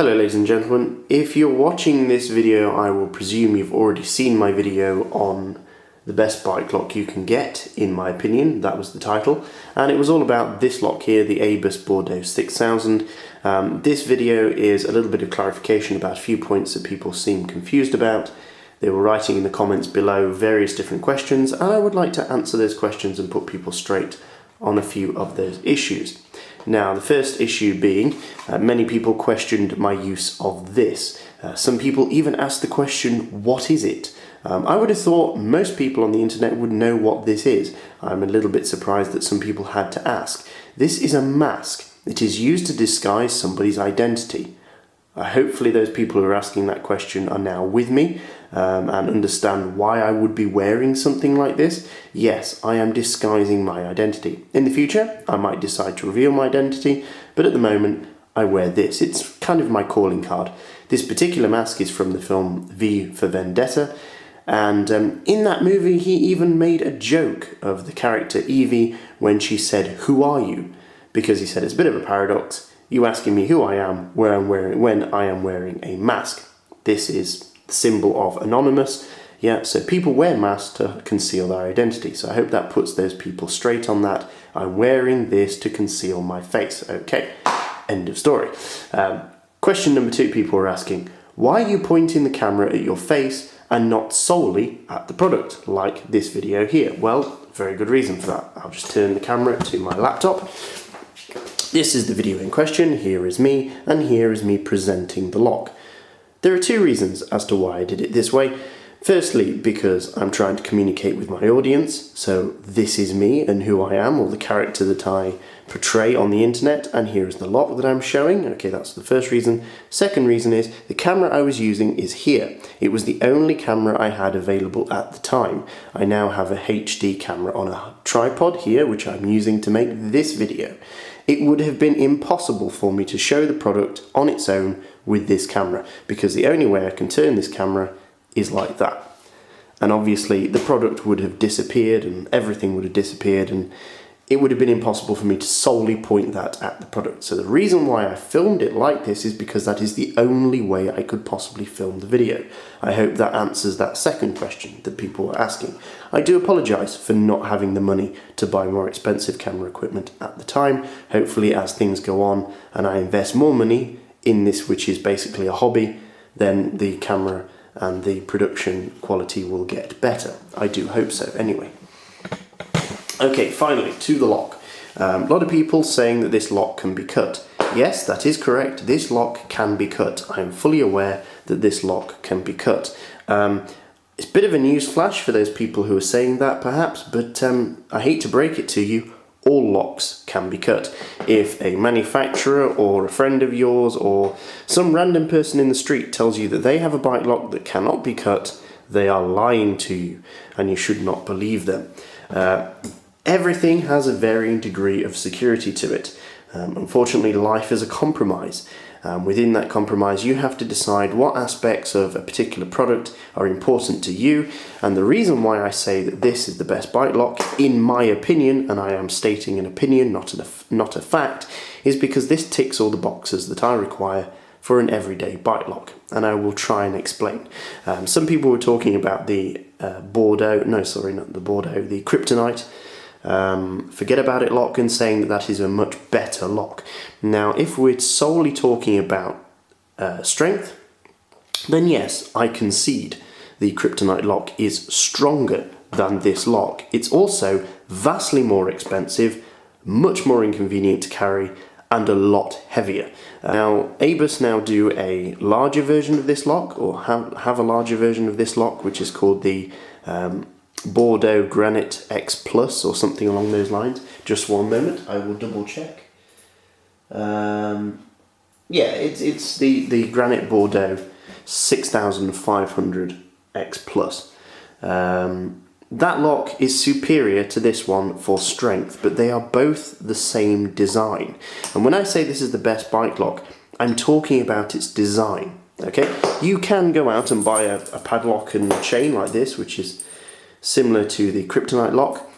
Hello ladies and gentlemen, if you're watching this video I will presume you've already seen my video on the best bike lock you can get, in my opinion. That was the title, and it was all about this lock here, the Abus Bordeaux 6000. This video is a little bit of clarification about a few points that people seem confused about. They were writing in the comments below various different questions, and I would like to answer those questions and put people straight on a few of those issues. Now, the first issue being, many people questioned my use of this. Some people even asked the question, what is it? I would have thought most people on the internet would know what this is. I'm a little bit surprised that some people had to ask. This is a mask. It is used to disguise somebody's identity. Hopefully those people who are asking that question are now with me and understand why I would be wearing something like this. Yes, I am disguising my identity. In the future, I might decide to reveal my identity, but at the moment, I wear this. It's kind of my calling card. This particular mask is from the film V for Vendetta, and in that movie, he even made a joke of the character Evie when she said, "Who are you?" Because he said it's a bit of a paradox. You asking me who I am when I am wearing a mask. This is the symbol of anonymous. Yeah, so people wear masks to conceal their identity. So I hope that puts those people straight on that. I'm wearing this to conceal my face. Okay, end of story. Question number 2, people are asking, why are you pointing the camera at your face and not solely at the product, like this video here? Well, very good reason for that. I'll just turn the camera to my laptop. This is the video in question, here is me, and here is me presenting the lock. There are 2 reasons as to why I did it this way. Firstly, because I'm trying to communicate with my audience, so this is me and who I am, or the character that I portray on the internet, and here is the lock that I'm showing. Okay, that's the first reason. Second reason is, the camera I was using is here. It was the only camera I had available at the time. I now have a HD camera on a tripod here, which I'm using to make this video. It would have been impossible for me to show the product on its own with this camera, because the only way I can turn this camera is like that. And obviously the product would have disappeared and everything would have disappeared, and it would have been impossible for me to solely point that at the product. So the reason why I filmed it like this is because that is the only way I could possibly film the video. I hope that answers that second question that people were asking. I do apologise for not having the money to buy more expensive camera equipment at the time. Hopefully as things go on and I invest more money in this, which is basically a hobby, then the camera and the production quality will get better. I do hope so anyway. Okay, finally, to the lock. A lot of people saying that this lock can be cut. Yes, that is correct. This lock can be cut. I am fully aware that this lock can be cut. It's a bit of a news flash for those people who are saying that, perhaps, but I hate to break it to you, all locks can be cut. If a manufacturer or a friend of yours or some random person in the street tells you that they have a bike lock that cannot be cut, they are lying to you, and you should not believe them. Everything has a varying degree of security to it. Unfortunately, life is a compromise. Within that compromise, you have to decide what aspects of a particular product are important to you. And the reason why I say that this is the best bike lock, in my opinion, and I am stating an opinion, not a fact, is because this ticks all the boxes that I require for an everyday bike lock. And I will try and explain. Some people were talking about the the Kryptonite. Forget about it lock, and saying that is a much better lock. Now, if we're solely talking about strength, then yes, I concede the Kryptonite lock is stronger than this lock. It's also vastly more expensive, much more inconvenient to carry, and a lot heavier. Now, Abus now do a larger version of this lock, or have a larger version of this lock, which is called the Bordeaux Granite X Plus or something along those lines. Just one moment, I will double check. Yeah, it's the Granite Bordeaux 6500 X Plus. That lock is superior to this one for strength, but they are both the same design. And when I say this is the best bike lock, I'm talking about its design. Okay, you can go out and buy a padlock and chain like this, which is similar to the Kryptonite lock,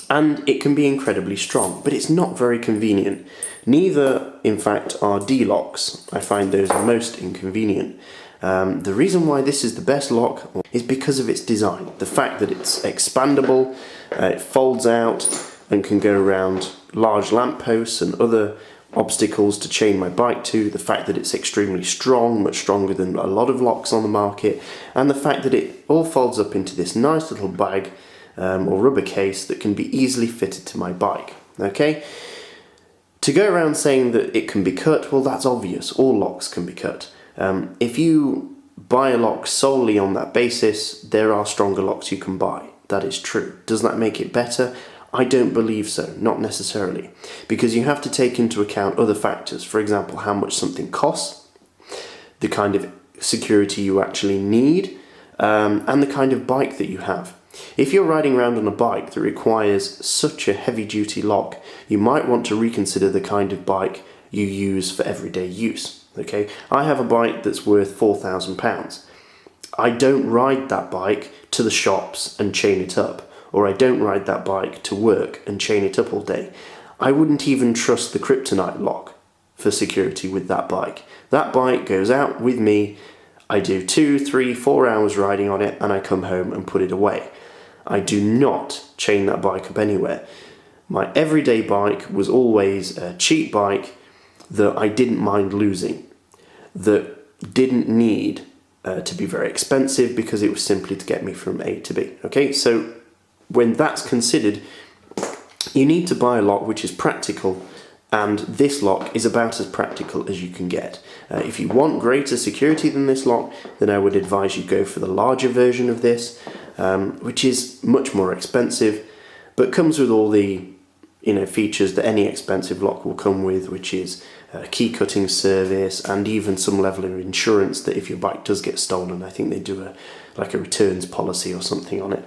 and it can be incredibly strong, but it's not very convenient. Neither in fact, are D-locks. I find those most inconvenient. The reason why this is the best lock is because of its design. The fact that it's expandable, it folds out and can go around large lampposts and other obstacles to chain my bike to, the fact that it's extremely strong, much stronger than a lot of locks on the market, and the fact that it all folds up into this nice little bag or rubber case that can be easily fitted to my bike. Okay? To go around saying that it can be cut, well, that's obvious. All locks can be cut. If you buy a lock solely on that basis, there are stronger locks you can buy. That is true. Does that make it better? I don't believe so, not necessarily. Because you have to take into account other factors. For example, how much something costs, the kind of security you actually need, and the kind of bike that you have. If you're riding around on a bike that requires such a heavy-duty lock, you might want to reconsider the kind of bike you use for everyday use. Okay, I have a bike that's worth £4,000. I don't ride that bike to the shops and chain it up, or I don't ride that bike to work and chain it up all day. I wouldn't even trust the kryptonite lock for security with that bike. That bike goes out with me, I do 2, 3, 4 hours riding on it, and I come home and put it away. I do not chain that bike up anywhere. My everyday bike was always a cheap bike that I didn't mind losing, that didn't need to be very expensive because it was simply to get me from A to B. Okay, so when that's considered, you need to buy a lock which is practical, and this lock is about as practical as you can get. If you want greater security than this lock, then I would advise you go for the larger version of this, which is much more expensive, but comes with all the features that any expensive lock will come with, which is key cutting service and even some level of insurance that if your bike does get stolen, I think they do a returns policy or something on it.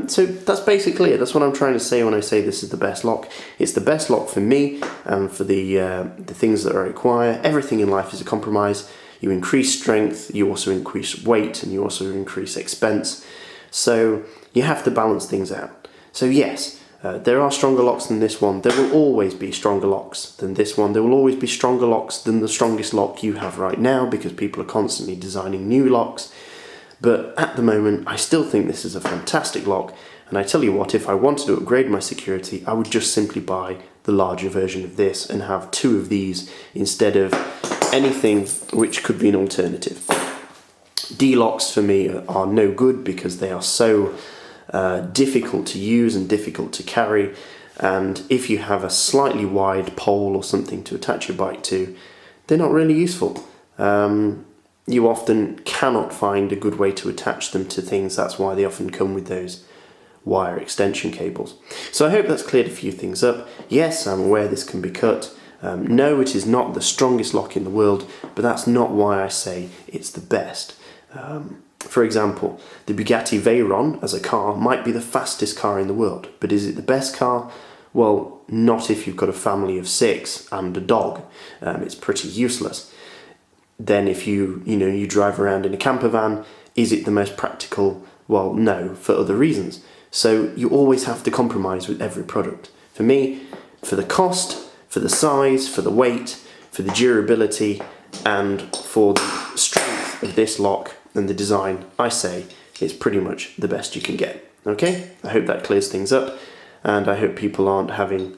So that's basically it. That's what I'm trying to say when I say this is the best lock. It's the best lock for me and for the things that I require. Everything in life is a compromise. You increase strength, you also increase weight, and you also increase expense. So you have to balance things out. So yes, there are stronger locks than this one. There will always be stronger locks than this one. There will always be stronger locks than the strongest lock you have right now, because people are constantly designing new locks. But at the moment, I still think this is a fantastic lock. And I tell you what, if I wanted to upgrade my security, I would just simply buy the larger version of this and have 2 of these instead of anything which could be an alternative. D-locks for me are no good because they are so difficult to use and difficult to carry, and if you have a slightly wide pole or something to attach your bike to, they're not really useful. You often cannot find a good way to attach them to things. That's why they often come with those wire extension cables. So I hope that's cleared a few things up. Yes, I'm aware this can be cut. No, it is not the strongest lock in the world, but that's not why I say it's the best. For example, the Bugatti Veyron as a car might be the fastest car in the world, but is it the best car? Well, not if you've got a family of 6 and a dog. It's pretty useless. Then if you drive around in a camper van, is it the most practical? Well, no, for other reasons. So you always have to compromise with every product. For me, for the cost, for the size, for the weight, for the durability, and for the strength of this lock and the design, I say it's pretty much the best you can get. Okay, I hope that clears things up, and I hope people aren't having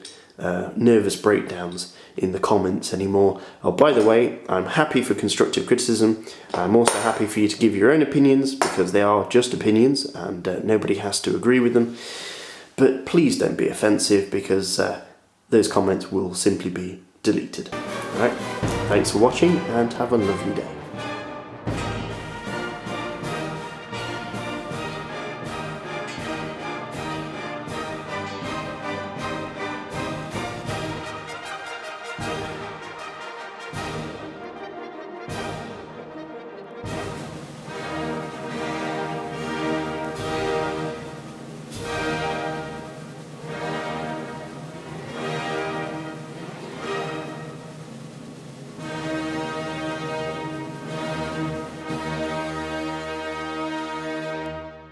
nervous breakdowns in the comments anymore. Oh, by the way, I'm happy for constructive criticism. I'm also happy for you to give your own opinions, because they are just opinions and nobody has to agree with them. But please don't be offensive, because those comments will simply be deleted. Alright, thanks for watching and have a lovely day.